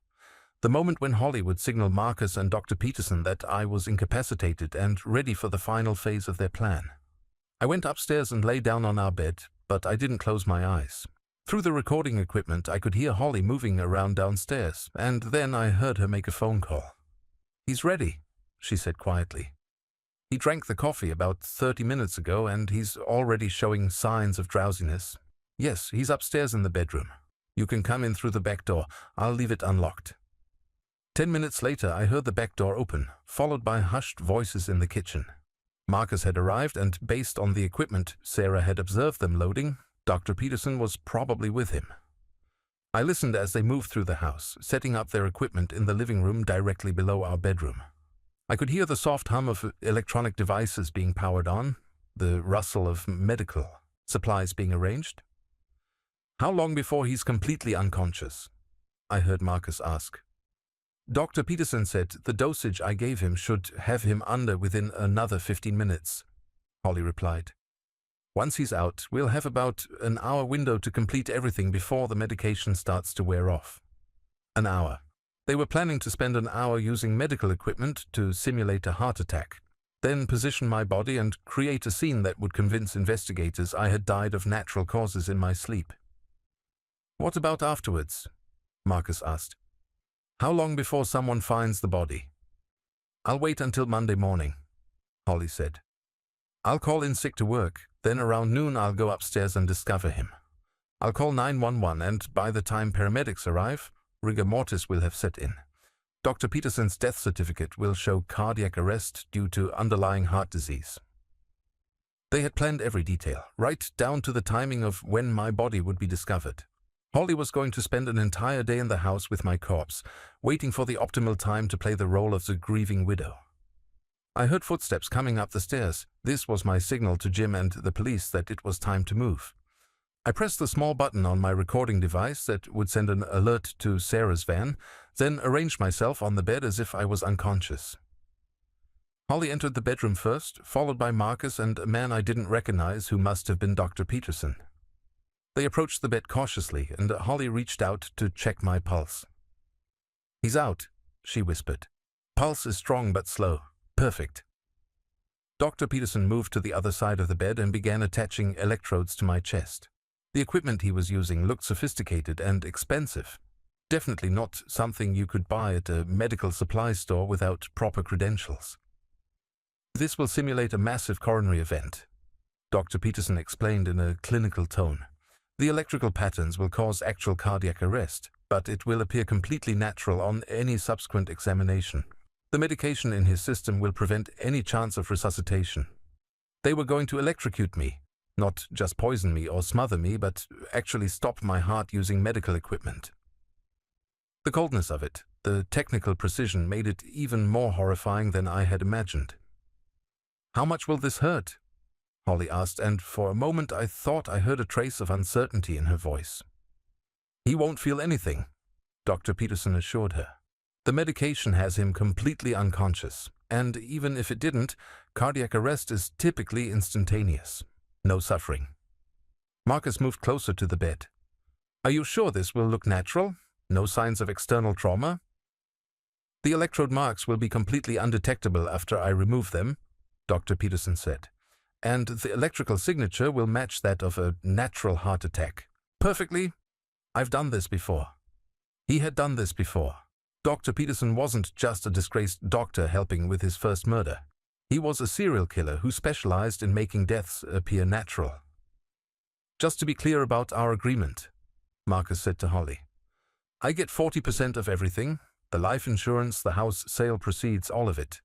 The moment when Holly would signal Marcus and Dr. Peterson that I was incapacitated and ready for the final phase of their plan. I went upstairs and lay down on our bed, but I didn't close my eyes. Through the recording equipment, I could hear Holly moving around downstairs, and then I heard her make a phone call. "He's ready," she said quietly. "He drank the coffee about 30 minutes ago, and he's already showing signs of drowsiness. Yes, he's upstairs in the bedroom. You can come in through the back door. I'll leave it unlocked." 10 minutes later, I heard the back door open, followed by hushed voices in the kitchen. Marcus had arrived, and based on the equipment Sarah had observed them loading, Dr. Peterson was probably with him. I listened as they moved through the house, setting up their equipment in the living room directly below our bedroom. I could hear the soft hum of electronic devices being powered on, the rustle of medical supplies being arranged. "How long before he's completely unconscious?" I heard Marcus ask. "Dr. Peterson said the dosage I gave him should have him under within another 15 minutes, Holly replied. "Once he's out, we'll have about an hour window to complete everything before the medication starts to wear off." An hour. They were planning to spend an hour using medical equipment to simulate a heart attack, then position my body and create a scene that would convince investigators I had died of natural causes in my sleep. "What about afterwards?" Marcus asked. "How long before someone finds the body?" "I'll wait until Monday morning," Holly said. "I'll call in sick to work, then around noon I'll go upstairs and discover him. I'll call 911 and by the time paramedics arrive, rigor mortis will have set in. Dr. Peterson's death certificate will show cardiac arrest due to underlying heart disease." They had planned every detail, right down to the timing of when my body would be discovered. Holly was going to spend an entire day in the house with my corpse, waiting for the optimal time to play the role of the grieving widow. I heard footsteps coming up the stairs. This was my signal to Jim and the police that it was time to move. I pressed the small button on my recording device that would send an alert to Sarah's van, then arranged myself on the bed as if I was unconscious. Holly entered the bedroom first, followed by Marcus and a man I didn't recognize who must have been Dr. Peterson. They approached the bed cautiously, and Holly reached out to check my pulse. "He's out," she whispered. "Pulse is strong but slow. Perfect." Dr. Peterson moved to the other side of the bed and began attaching electrodes to my chest. The equipment he was using looked sophisticated and expensive. Definitely not something you could buy at a medical supply store without proper credentials. "This will simulate a massive coronary event," Dr. Peterson explained in a clinical tone. "The electrical patterns will cause actual cardiac arrest, but it will appear completely natural on any subsequent examination. The medication in his system will prevent any chance of resuscitation. They were going to electrocute me, not just poison me or smother me, but actually stop my heart using medical equipment." The coldness of it, the technical precision, made it even more horrifying than I had imagined. "How much will this hurt?" Holly asked, and for a moment I thought I heard a trace of uncertainty in her voice. "He won't feel anything," Dr. Peterson assured her. "The medication has him completely unconscious, and even if it didn't, cardiac arrest is typically instantaneous. No suffering." Marcus moved closer to the bed. "Are you sure this will look natural? No signs of external trauma?" "The electrode marks will be completely undetectable after I remove them," Dr. Peterson said, "and the electrical signature will match that of a natural heart attack. Perfectly. I've done this before. He had done this before. Dr. Peterson wasn't just a disgraced doctor helping with his first murder. He was a serial killer who specialized in making deaths appear natural. Just to be clear about our agreement, Marcus said to Holly. I get 40% of everything, the life insurance, the house sale proceeds, all of it.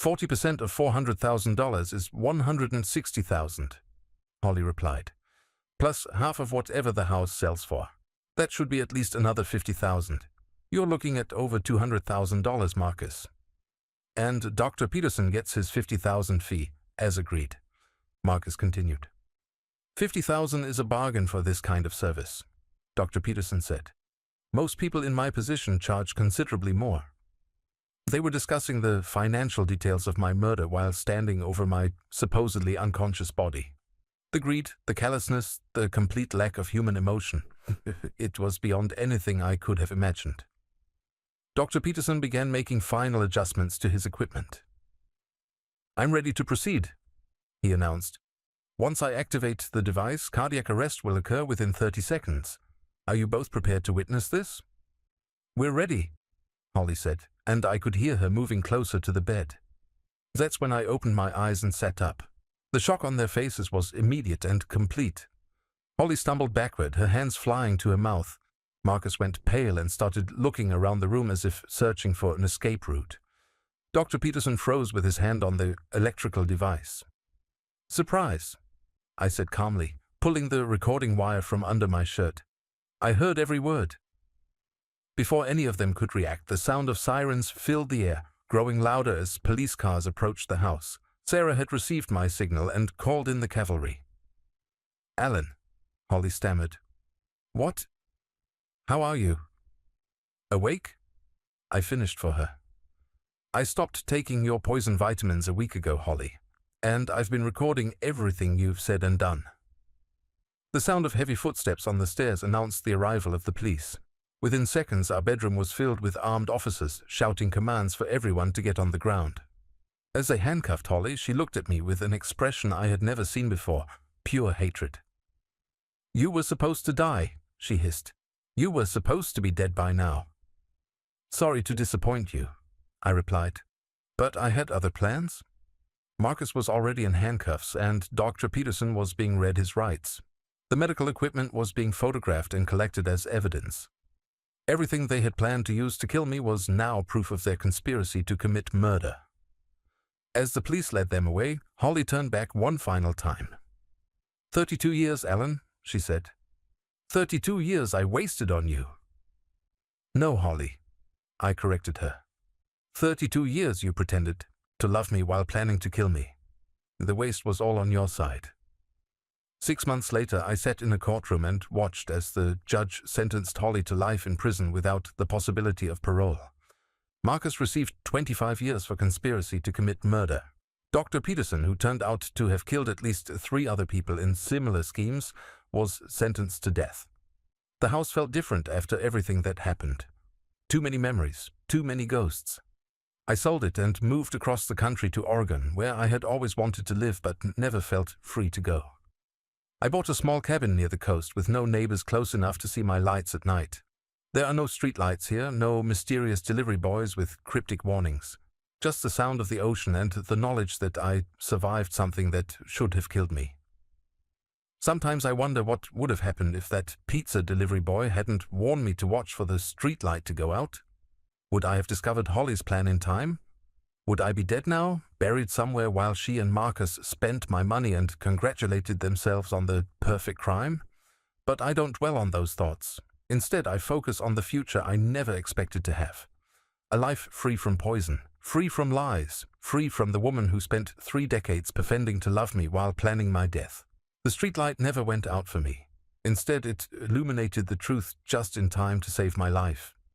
40% of $400,000 is $160,000, Holly replied, plus half of whatever the house sells for. That should be at least another $50,000. You're looking at over $200,000, Marcus. And Dr. Peterson gets his $50,000 fee, as agreed, Marcus continued. $50,000 is a bargain for this kind of service, Dr. Peterson said. Most people in my position charge considerably more. They were discussing the financial details of my murder while standing over my supposedly unconscious body. The greed, the callousness, the complete lack of human emotion. It was beyond anything I could have imagined. Dr. Peterson began making final adjustments to his equipment. I'm ready to proceed, he announced. Once I activate the device, cardiac arrest will occur within 30 seconds. Are you both prepared to witness this? We're ready, Holly said, and I could hear her moving closer to the bed. That's when I opened my eyes and sat up. The shock on their faces was immediate and complete. Holly stumbled backward, her hands flying to her mouth. Marcus went pale and started looking around the room as if searching for an escape route. Dr. Peterson froze with his hand on the electrical device. Surprise, I said calmly, pulling the recording wire from under my shirt. I heard every word. Before any of them could react, the sound of sirens filled the air, growing louder as police cars approached the house. Sarah had received my signal and called in the cavalry. Alan, Holly stammered. What? How are you? Awake? I finished for her. I stopped taking your poison vitamins a week ago, Holly, and I've been recording everything you've said and done. The sound of heavy footsteps on the stairs announced the arrival of the police. Within seconds, our bedroom was filled with armed officers, shouting commands for everyone to get on the ground. As they handcuffed Holly, she looked at me with an expression I had never seen before, pure hatred. You were supposed to die, she hissed. You were supposed to be dead by now. Sorry to disappoint you, I replied. But I had other plans. Marcus was already in handcuffs, and Dr. Peterson was being read his rights. The medical equipment was being photographed and collected as evidence. Everything they had planned to use to kill me was now proof of their conspiracy to commit murder. As the police led them away, Holly turned back one final time. 32 years, Alan, she said. 32 years I wasted on you. No, Holly, I corrected her. 32 years you pretended to love me while planning to kill me. The waste was all on your side. 6 months later, I sat in a courtroom and watched as the judge sentenced Holly to life in prison without the possibility of parole. Marcus received 25 years for conspiracy to commit murder. Dr. Peterson, who turned out to have killed at least 3 other people in similar schemes, was sentenced to death. The house felt different after everything that happened. Too many memories, too many ghosts. I sold it and moved across the country to Oregon, where I had always wanted to live but never felt free to go. I bought a small cabin near the coast with no neighbors close enough to see my lights at night. There are no street lights here, no mysterious delivery boys with cryptic warnings. Just the sound of the ocean and the knowledge that I survived something that should have killed me. Sometimes I wonder what would have happened if that pizza delivery boy hadn't warned me to watch for the street light to go out. Would I have discovered Holly's plan in time? Would I be dead now, buried somewhere while she and Marcus spent my money and congratulated themselves on the perfect crime? But I don't dwell on those thoughts. Instead, I focus on the future I never expected to have. A life free from poison, free from lies, free from the woman who spent 3 decades pretending to love me while planning my death. The streetlight never went out for me. Instead, it illuminated the truth just in time to save my life.